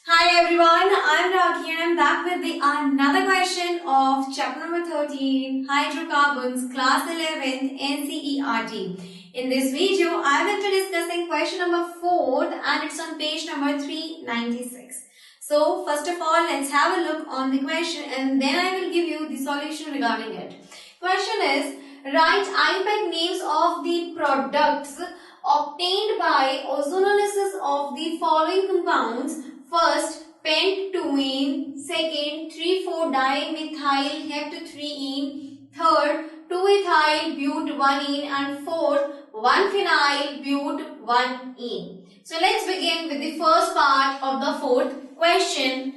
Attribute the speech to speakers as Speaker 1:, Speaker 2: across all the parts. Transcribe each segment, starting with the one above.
Speaker 1: Hi everyone, I'm Rakhi and I'm back with another question of chapter number 13, Hydrocarbons, class 11th, NCERT. In this video, I will be discussing question number 4 and it's on page number 396. So first of all, let's have a look on the question and then I will give you the solution regarding it. Question is, write IUPAC names of the products obtained by ozonolysis of the following compounds. First, pent-2-ene. Second, 3,4-dimethyl heptathrene. Third, 2-ethyl-but-1-ene. And fourth, 1-phenyl-but-1-ene. So let's begin with the first part of the fourth question.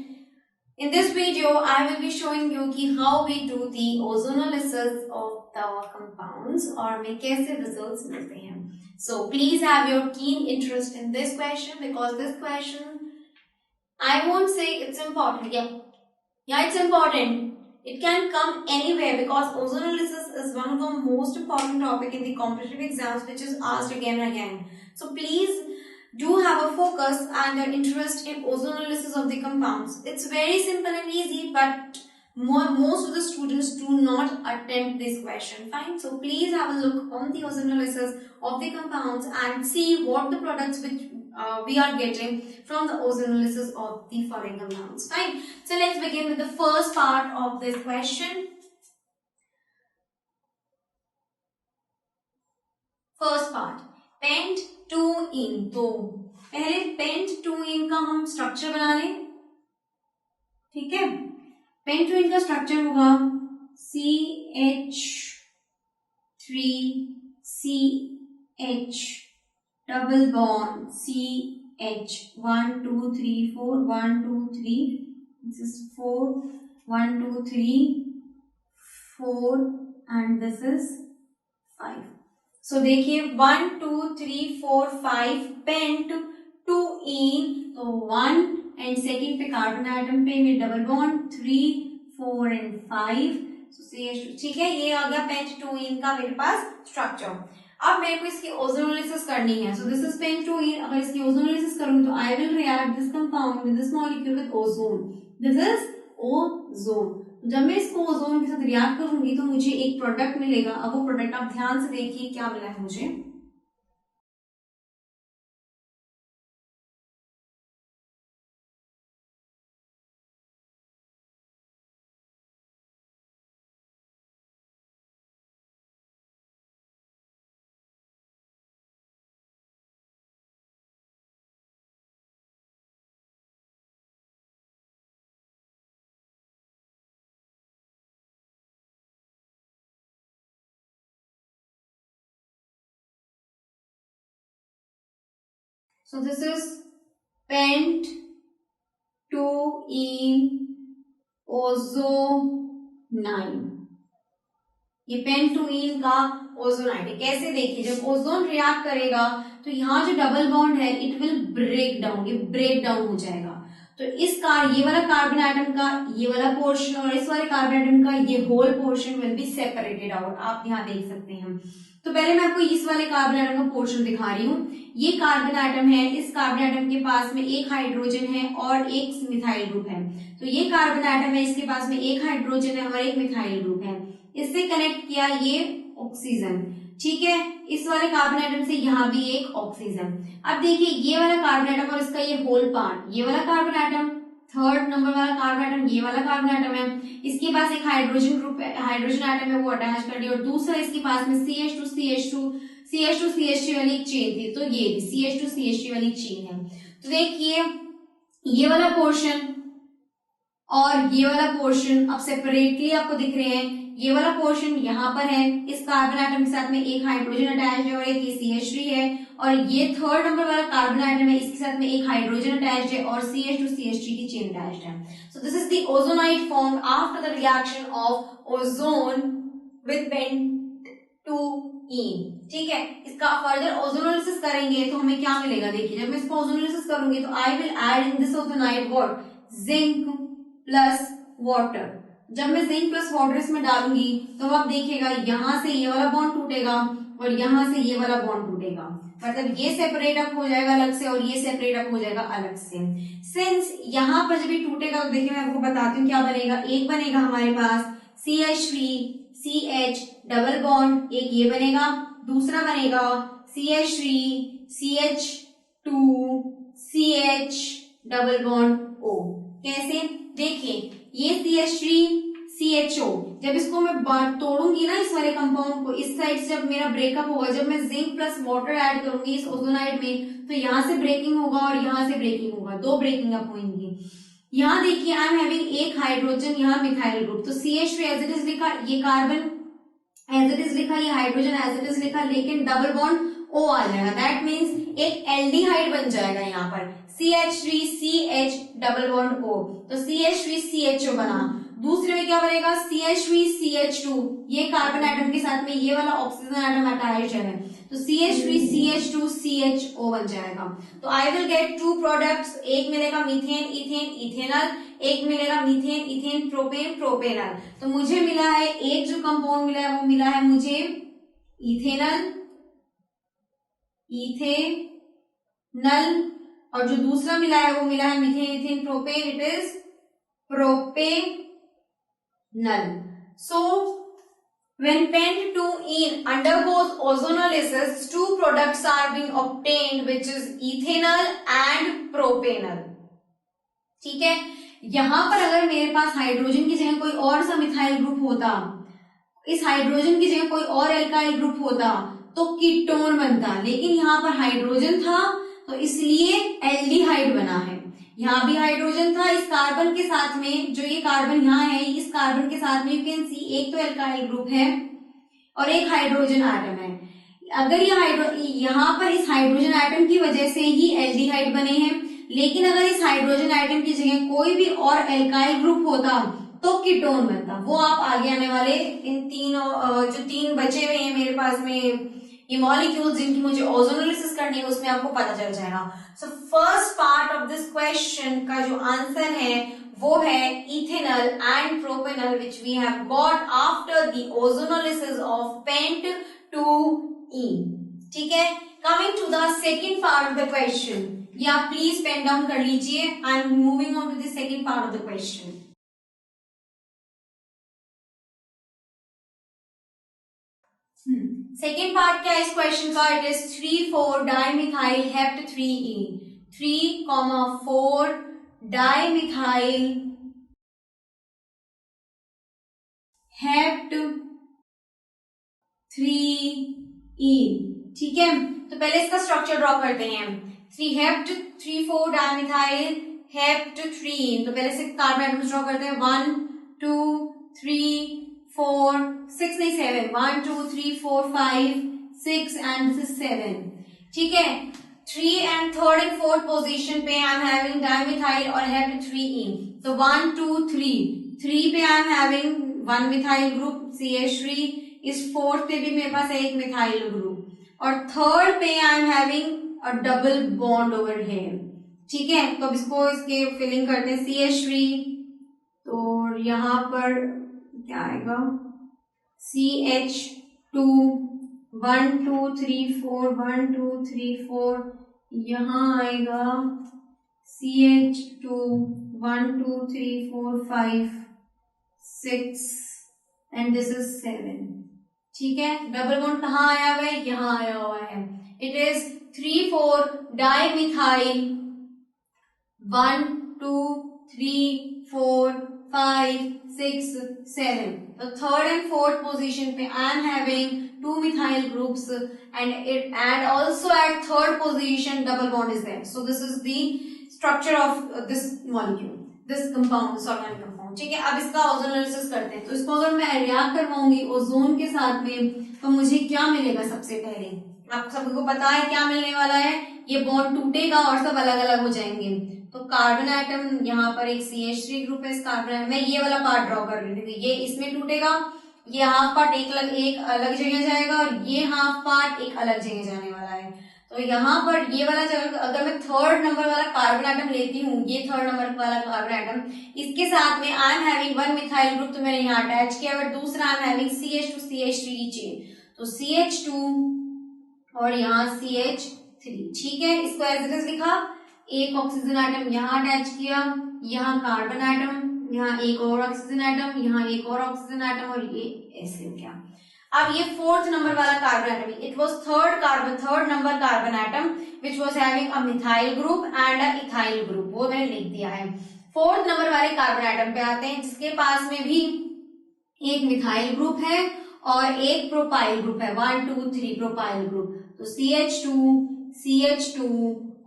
Speaker 1: In this video, I will be showing you how we do the ozonolysis of the compounds or में कैसे results मिलते हैं. So please have your keen interest in this question because this question I won't say it's important. Yeah, it's important. It can come anywhere because ozonolysis is one of the most important topic in the competitive exams which is asked again and again. So please do have a focus and an interest in ozonolysis of the compounds. It's very simple and easy, but most of the students do not attempt this question. Fine. So please have a look on the ozonolysis of the compounds and see what the products which we are getting from the ozonolysis of the following compounds. Fine. So let's begin with the first part of this question. First part, pent-2-ene. तो पहले pent-2-ene का हम structure बना लें. ठीक है. pent-2-ene का structure होगा CH3CH double bond CH 1 2 3 4 1 2 3. This is 4 1 2 3 4 and this is 5. So देखिए 1 2 3 4 5 pent-2-ene. तो 1 and second पे कार्बन एटम पे में double bond 3 4 and 5. So CH2. ठीक है, ये आ गया pent-2-ene का मेरे पास स्ट्रक्चर. अब मेरे को इसकी ओजोनोलिसिस करनी है. So this is pent-2-ene. अगर इसकी ओजोनोलिसिस करूंगी तो I will react this compound with this molecule with ozone. This is ozone. जब मैं इसको ओजोन के साथ रिएक्ट करूंगी तो मुझे एक प्रोडक्ट मिलेगा. अब वो प्रोडक्ट आप ध्यान से देखिए क्या मिला है मुझे. So this is pent-2-ene ozonide. ये pent-2-ene का ओजोनाइड है. कैसे देखिए, जब ओजोन रिएक्ट करेगा तो यहाँ जो डबल बॉन्ड है इट विल ब्रेक डाउन. ये ब्रेक डाउन हो जाएगा. तो ये वाला कार्बन एटम का ये वाला पोर्शन और इस वाले कार्बन एटम का ये whole portion will be separated out. आप यहाँ देख सकते हैं. तो पहले मैं आपको इस वाले कार्बन एटम का पोर्शन दिखा रही हूँ. ये कार्बन एटम है. इस कार्बन एटम के पास में एक हाइड्रोजन है और एक मिथाइल ग्रुप है. तो ये कार्बन एटम है, इसके पास में एक हाइड्रोजन है और एक मिथाइल ग्रुप है. इससे कनेक्ट किया ये ऑक्सीजन. ठीक है, इस वाले कार्बन एटम से यहाँ भी एक ऑक्सीजन. अब देखिए ये वाला कार्बन एटम और इसका ये होल पार्ट, ये वाला कार्बन एटम थर्ड नंबर वाला कार्बन एटम, ये वाला कार्बन एटम है. इसके पास एक हाइड्रोजन ग्रुप हाइड्रोजन एटम है वो अटैच कर दिया और दूसरा इसके पास में CH2CH3 वाली एक चेन थी. तो ये भी CH2CH3 वाली चेन है. तो देखिए ये वाला पोर्शन और ये वाला पोर्शन अब सेपरेटली आपको दिख रहे हैं. ये वाला पोर्शन यहाँ पर है. इस कार्बन एटम के साथ में एक हाइड्रोजन अटैच है और एक CH3 है. और ये थर्ड नंबर वाला कार्बन एटम है, इसके साथ में एक हाइड्रोजन अटैच है और CH2CH3 की चेन अटैच है. So this is the ozonide form after the reaction of ozone with pent-2-ene. ठीक है, इसका फर्दर ओजोनोलिसिस करेंगे तो हमें क्या मिलेगा. देखिए जब मैं इसको ओजोनोलिसिस करूंगी तो I will add in this ozonide what, zinc plus water. जब मैं जिंक प्लस वाटर इसमें डालूंगी तो आप देखिएगा यहाँ से ये वाला बॉन्ड टूटेगा और यहाँ से ये वाला बॉन्ड टूटेगा. मतलब ये सेपरेट अप हो जाएगा अलग से और ये सेपरेट अप हो जाएगा अलग से। सिंस यहाँ पर जब ये टूटेगा तो देखिए मैं आपको बताती हूँ क्या बनेगा। एक बनेगा हमारे पास CH3CH डबल बॉन्ड, एक ये बनेगा, दूसरा बनेगा CH3CH2CH डबल बॉन्ड O। कैसे? देखिए ये CH3CHO, जब इसको मैं तोड़ूंगी ना इस वाले कंपाउंड को, इस साइड से जब मेरा ब्रेकअप होगा, जब मैं जिंक प्लस वाटर ऐड करूंगी इस ओजोनाइड में, तो यहाँ से ब्रेकिंग होगा और यहाँ से ब्रेकिंग होगा, दो ब्रेकिंग अप होंगी। यहाँ देखिए आई एम हैविंग एक हाइड्रोजन, यहाँ मिथाइल ग्रुप, तो CH3 एज इट इज लिखा, ये कार्बन एज इट इज लिखा, ये हाइड्रोजन एज इट इज लिखा, लेकिन डबल बॉन्ड O आ जाएगा। दैट मीन्स एक एल्डिहाइड बन जाएगा यहाँ पर, CH3CH डबल बॉन्ड O, तो CH3CHO बना। दूसरे में क्या बनेगा? CH3CH2, ये कार्बन एटम के साथ में ये वाला ऑक्सीजन एटम अटैच है, तो CH3CH2CHO बन जाएगा। तो I will get two products, एक मिलेगा मीथेन इथेन इथेनल, एक मिलेगा मीथेन इथेन प्रोपेन प्रोपेनल। तो मुझे मिला है एक जो कंपाउंड मिला है वो मिला है मुझे इथेनल इथेनल, और जो दूसरा मिला है वो मिला है methane ethane propane, it is propanal. So when pent2ene undergoes ozonolysis, two products are being obtained which is ethanol and propanol। ठीक है, यहां पर अगर मेरे पास हाइड्रोजन की जगह कोई और सा मिथाइल ग्रुप होता, इस हाइड्रोजन की जगह कोई और एल्काइल ग्रुप होता तो कीटोन बनता, लेकिन यहाँ पर हाइड्रोजन था तो इसलिए एल्डिहाइड बना है। यहाँ भी हाइड्रोजन था, इस कार्बन के साथ में, जो ये कार्बन यहाँ है, इस कार्बन के साथ में यू कैन सी एक तो एल्काइल ग्रुप है और एक हाइड्रोजन एटम है। अगर ये यहाँ पर इस हाइड्रोजन एटम की वजह से ही एल्डिहाइड बने हैं, लेकिन अगर इस हाइड्रोजन एटम की जगह कोई भी और एल्काइल ग्रुप होता तो कीटोन बनता। वो आप आगे आने वाले इन तीनों जो तीन बचे हुए हैं मेरे पास में ये मॉलिक्यूल्स जिनकी मुझे ओजोनोलिसिस करनी है उसमें आपको पता चल जाएगा। So first part of this question का जो आंसर है वो है ethanal and propanal which we have got after the ozonolysis of पेंट2ene। ठीक है, coming to the second part of the question, ये आप प्लीज पेन डाउन कर लीजिए। I am moving on to the second part of the question. Second part क्या है इस क्वेश्चन का? It is 3,4 dimethyl hept 3ene, 3,4 dimethyl hept 3ene। ठीक है, तो पहले इसका स्ट्रक्चर ड्रॉ करते हैं। 3,4 डाइमिथाइल हेप्ट 3ene, तो पहले से कार्बन एटम्स ड्रॉ करते हैं। 1 2 3 4 6 नहीं 7, 1 2 3 4 5 6 एंड दिस इज 7। ठीक है, 3 and third and fourth position पे आई एम हैविंग डाइमिथाइल और हेप्ट 3ene, तो 1 2 3 पे I am having one methyl group CH3, इस फोर्थ पे भी मेरे पास एक मिथाइल ग्रुप, और थर्ड पे I am having a double bond over here. ठीक है, तो अब इसको इसके फिलिंग करते हैं। CH3, तो यहाँ पर क्या आएगा? CH2 1 2 3 4 1 2 3 4, यहाँ आएगा CH2 1 2 3 4 5 6 एंड दिस इज 7। ठीक है, डबल बॉन्ड कहाँ आया हुआ है? यहाँ आया हुआ है। इट इज 3,4 डाइमिथाइल 1 2 3 4 5 6 7, तो थर्ड एंड फोर्थ पोजीशन पे I am having two methyl groups and also at third position double bond is there. So this is the structure of this molecule, this compound, this organic compound। ठीक है, अब इसका ozonolysis करते हैं। तो इसको अगर मैं रिएक्ट करवाऊंगी ओजोन के साथ में तो मुझे क्या मिलेगा? सबसे पहले आप सबको पता है क्या मिलने वाला है, ये बॉन्ड टूटेगा और सब अलग अलग हो जाएंगे। तो कार्बन एटम यहाँ पर एक CH3 ग्रुप है, इस कार्बन मैं ये वाला पार्ट ड्रॉ कर रही थी, ये इसमें टूटेगा, ये हाफ पार्ट एक अलग जगह जाएगा और ये हाफ पार्ट एक अलग जगह जाने वाला है। तो यहाँ पर ये वाला जगह अगर मैं थर्ड नंबर वाला कार्बन एटम लेती हूँ, ये थर्ड नंबर वाला कार्बन एटम, इसके साथ में I am having one methyl group, तो मैंने यहाँ अटैच किया, और दूसरा I am having CH2 CH3 chain, तो CH2 और यहाँ CH3। ठीक है, इसको एज इट इज लिखा, एक ऑक्सीजन एटम यहाँ अटैच किया, यहाँ कार्बन एटम, यहाँ एक और ऑक्सीजन एटम, यहाँ एक और ऑक्सीजन एटम, और ये ऐसे हो गया। अब ये 4th नंबर वाला carbon atom, it was third number carbon atom which was having a methyl group and a ethyl group, वो मैंने लिख दिया है। 4th नंबर वाले कार्बन एटम पे आते हैं, जिसके पास में भी एक मिथाइल ग्रुप है और एक प्रोपाइल ग्रुप है, 1 2 3 प्रोपाइल ग्रुप। तो CH2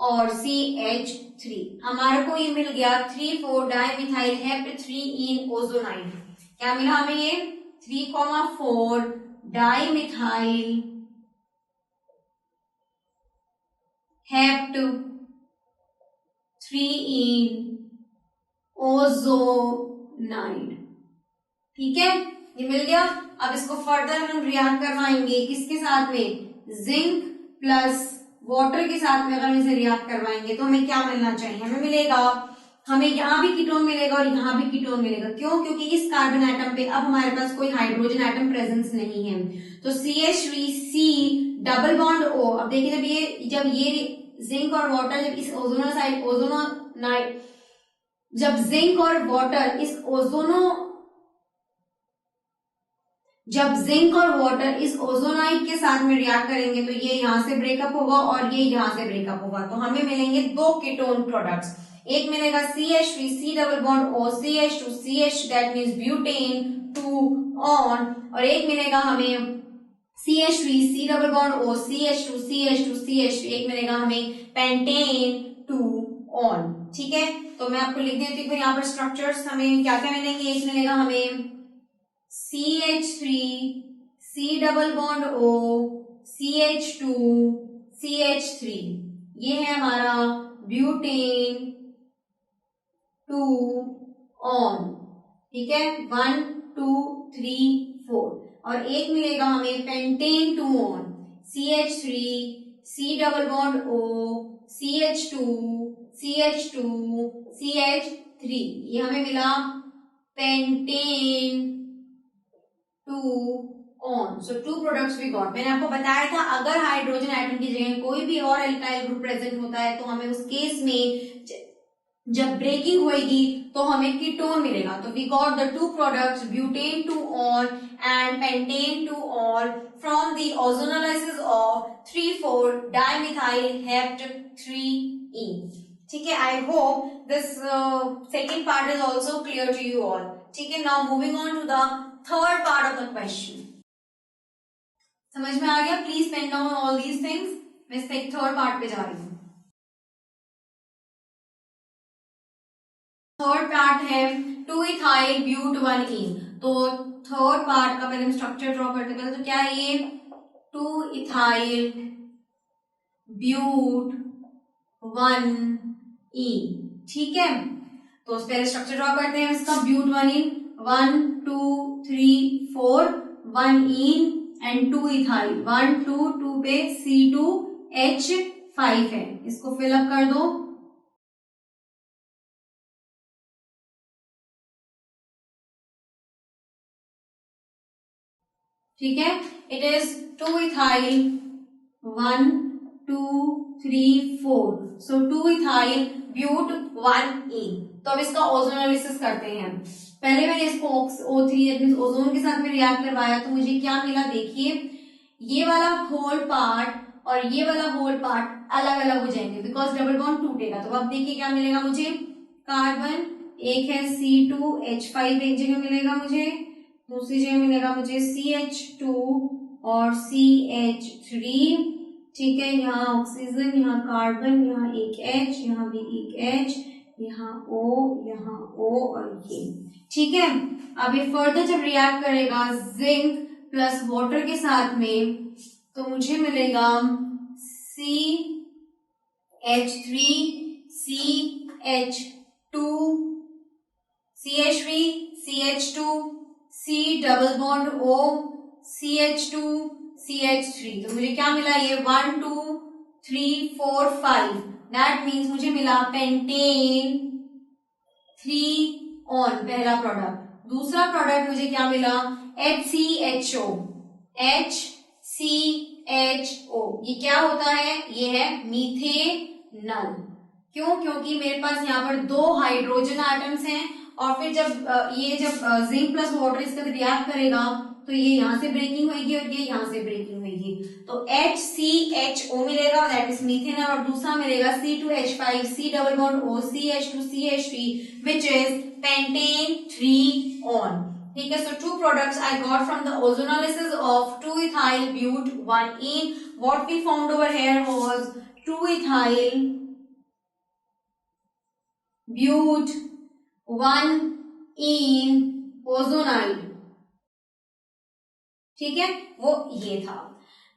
Speaker 1: और CH3, हमारे को ये मिल गया 3,4 डाइमिथाइल हेप्ट 3 ओजोनाइड। क्या मिला हमें ये 3,4 डाइमिथाइल हेप्ट 3 ओजोनाइड। ठीक है, ये मिल गया। अब इसको फर्दर हम रिएक्ट करवाएंगे किसके साथ में, जिंक प्लस वाटर के साथ में। अगर हम इसे रिएक्ट करवाएंगे तो हमें क्या मिलना चाहिए, हमें मिलेगा, हमें यहाँ भी कीटोन मिलेगा और यहाँ भी कीटोन मिलेगा। क्यों? क्योंकि इस कार्बन एटम पे अब हमारे पास कोई हाइड्रोजन एटम प्रेजेंस नहीं है। तो CH3C डबल बॉन्ड O। अब देखिए, जब ये जिंक और वाटर जब इस ओजोनाइड जब जिंक और वाटर इस ओजोनाइड के साथ में रिएक्ट करेंगे तो ये यहाँ से ब्रेकअप होगा और ये यहाँ से ब्रेकअप होगा। तो हमें मिलेंगे 2 कीटोन प्रोडक्ट्स। एक मिलेगा CH3C double bond O CH2 CH, that means butane 2 on, और एक मिलेगा हमें CH3C double bond O CH2 CH2 CH, एक मिलेगा हमें पेंटेन 2 ऑन। ठीक है, तो मैं आपको लिख देती हूँ यहाँ पर स्ट्रक्चर्स हमें क्या क्या मिलेंगे। एक मिलेगा हमें CH3C double bond O CH2 CH3, ये है हमारा ब्यूटेन 2 ऑन। ठीक है, 1 2 3 4, और एक मिलेगा हमें pentane 2 one CH3C double bond O CH2 CH3, ये हमें मिला pentane 2 one. So 2 products we got. मैंने आपको बताया था अगर हाइड्रोजन एटम की जगह कोई भी और एल्काइल ग्रुप प्रेजेंट होता है तो हमें उस केस में जब ब्रेकिंग होगी तो हमें कीटोन मिलेगा। तो we got the 2 products butane 2 one and pentane 2 one from the ozonolysis of 3,4 dimethyl hept 3 ठीक है, I hope this second part is also clear to you all. ठीक है, now moving on to the third part of the question. समझ में आ गया? Please pen down all these things. मैं इस थर्ड पार्ट पे जा रही हूँ। थर्ड पार्ट है 2 इथाइल ब्यूट 1 तो थर्ड पार्ट का पहले हम स्ट्रक्चर ड्रॉ करते हैं। तो क्या है ये 2 इथाइल ब्यूट 1 ठीक है, तो पहले स्ट्रक्चर ड्रॉ करते हैं इसका। ब्यूट 1 2 3 4 1 एंड 2 इथाइल 1 2 2 पे C2H5 है, इसको फिलअप कर दो। ठीक है, it is 2 ethyl 1 2 3 4, so 2 ethyl but 1 तो अब इसका ओजोनोलिसिस करते हैं। पहले मैंने इसको O3 ओजोन के साथ में रिएक्ट करवाया तो मुझे क्या मिला, देखिए ये वाला होल पार्ट और ये वाला होल पार्ट अलग अलग हो जाएंगे बिकॉज डबल बॉन्ड टूटेगा। तो अब देखिए क्या मिलेगा मुझे, कार्बन एक है C2H5 एक जगह मिलेगा मुझे, दूसरी जगह मिलेगा मुझे CH2 और CH3। ठीक है, यहाँ ऑक्सीजन, यहाँ कार्बन, यहाँ एक H, यहाँ भी एक H, यहाँ O और ये। ठीक है, अब ये फर्दर जब रिएक्ट करेगा जिंक प्लस वाटर के साथ में तो मुझे मिलेगा CH3 CH2 CH3 CH2 C double bond O CH2 CH3। तो मुझे क्या मिला, ये 1 2 3 4 5, दैट मीन्स मुझे मिला पेंटेन 3 ऑन पहला प्रोडक्ट। दूसरा प्रोडक्ट मुझे क्या मिला, HCHO HO। ये क्या होता है? ये है मीथेनल। क्यों? क्योंकि मेरे पास यहाँ पर 2 हाइड्रोजन एटम्स हैं और फिर जब ये जिंक प्लस वाटर इसका रिएक्ट करेगा तो ये यहाँ से ब्रेकिंग होगी और ये यहाँ से ब्रेकिंग होगी, तो HCHO मिलेगा, दैट इज मीथेनल, और दूसरा मिलेगा C2H5 C double bond O CH2 CH3 which is pentane 3 on. ठीक है, so 2 products I got from the ozonolysis of 2-ethyl but 1-ene. What we found over here was 2-ethyl but 1-ene ozonide। ठीक है, वो ये था।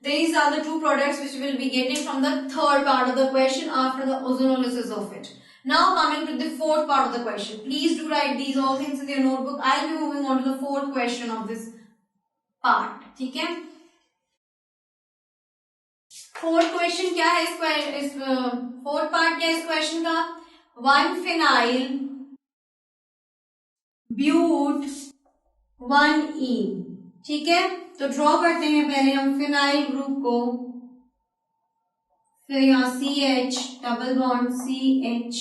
Speaker 1: These are the 2 products which we will be getting from the third part of the question after the ozonolysis of it. Now coming to the fourth part of the question. Please do write these all things in your notebook. I'll be moving on to the fourth question of this part. ठीक है, fourth question क्या है? इस fourth part क्या है इस question का? 1-phenyl but 1-ene। ठीक है, तो ड्रॉ करते हैं पहले हम फिनाइल ग्रुप को, फिर यहाँ CH double bond CH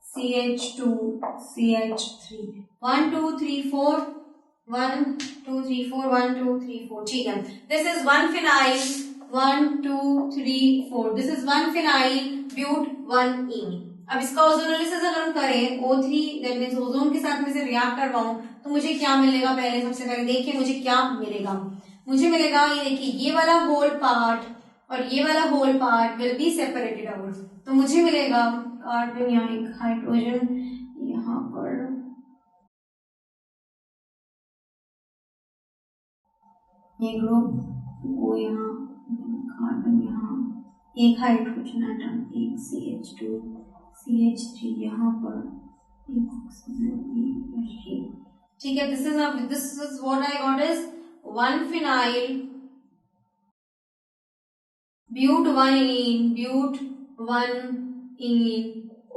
Speaker 1: CH2 CH3 1 2 3 4 1 2 3 4 1 2 3 4। ठीक है, this is 1-phenyl 1 2 3 4, this is 1-phenyl but 1-ene। अब इसका ओजोनोलिसिस अगर हम करें O3 दैट मींस ओजोन के साथ में से रिएक्ट करवाऊं तो मुझे क्या मिलेगा? पहले सबसे पहले देखिए मुझे क्या मिलेगा। मुझे मिलेगा ये देखिए, ये वाला होल पार्ट और ये वाला whole part will be separated out, तो मुझे मिलेगा कार्बन, यहाँ एक हाइड्रोजन यहाँ पर, ये ग्रुप वो यहाँ, कार्बन यहाँ, एक हाइड्रोजन एटम, एक CH2 CH3 यहाँ पर, एक ऑक्सीजन। ठीक है, this is what I got is 1-phenyl but 1-ene but 1-ene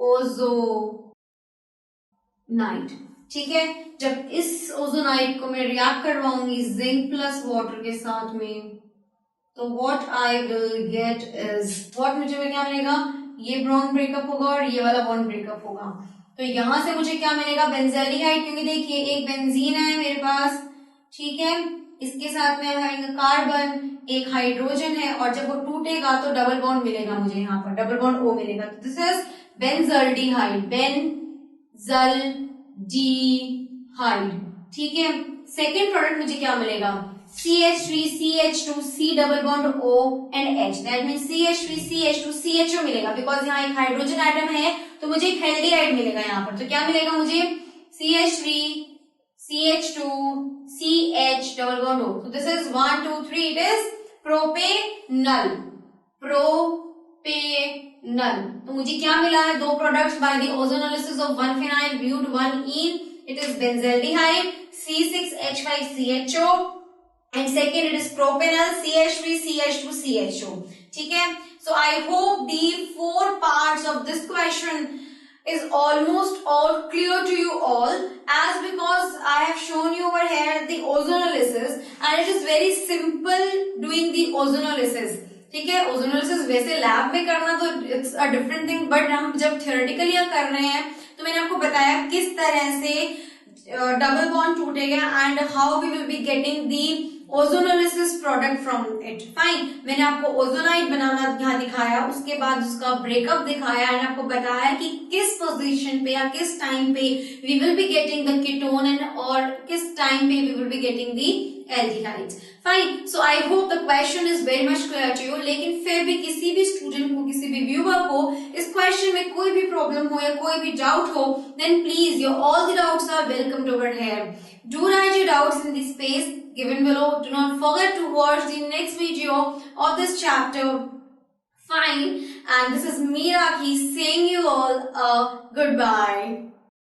Speaker 1: ozonide. ठीक है, जब इस ओजोनाइड को मैं रिएक्ट करवाऊंगी जिंक प्लस वाटर के साथ में तो what I will gate is, what मुझे क्या मिलेगा? ये बॉन्ड ब्रेकअप होगा और ये वाला बॉन्ड ब्रेकअप होगा, तो यहां से मुझे क्या मिलेगा? बेंजल्डिहाइड, क्योंकि देखिए एक बेंजीन है मेरे पास, ठीक है, इसके साथ में आएगा कार्बन, एक हाइड्रोजन है, और जब वो टूटेगा तो डबल बॉन्ड मिलेगा मुझे, यहाँ पर डबल बॉन्ड O मिलेगा, तो दिस इज बेंजल्डिहाइड, बेंजल्डिहाइड। ठीक है, सेकेंड प्रोडक्ट मुझे क्या मिलेगा? CH3 CH2 C double bond O and H, that means CH3 CH2 CHO मिलेगा, बिकॉज यहाँ एक हाइड्रोजन एटम है तो मुझे एक हेल्डिहाइड मिलेगा यहाँ पर, तो क्या मिलेगा मुझे? CH3 CH2 CH double bond O, so this is 1 2 3, it is propanal, propanal. तो मुझे क्या मिला है? 2 products by the ozonolysis of 1-phenyl but 1-ene, it is benzaldehyde C6H5CHO and second it is propanol CH3 CH2 CHO। ठीक है, so I hope the 4 parts of this question is almost all clear to you all, as because I have shown you over here the ozonolysis and it is very simple doing the ozonolysis। ठीक है, ozonolysis वैसे lab में करना तो it's a different thing, but हम जब theoretically कर रहे हैं तो मैंने आपको बताया किस तरह से डबल बॉन्ड टूटेगा and how we will be getting the ozonolysis product from it. Fine, मैंने आपको ओजोनाइड बनाना यहाँ दिखाया, उसके बाद उसका ब्रेकअप दिखाया एंड आपको बताया कि किस पोजीशन पे या किस टाइम पे we will be getting the ketone and और किस टाइम पे we will be getting the aldehydes. Fine, so I hope the question is very much clear to you, लेकिन फिर भी किसी भी स्टूडेंट को, किसी भी व्यूअर को इस क्वेश्चन में कोई भी प्रॉब्लम हो या कोई भी डाउट हो, then please your all the doubts are welcome over here. Do write your doubts in the space given below. Do not forget to watch the next video of this chapter. Fine, and this is Meera saying you all a goodbye.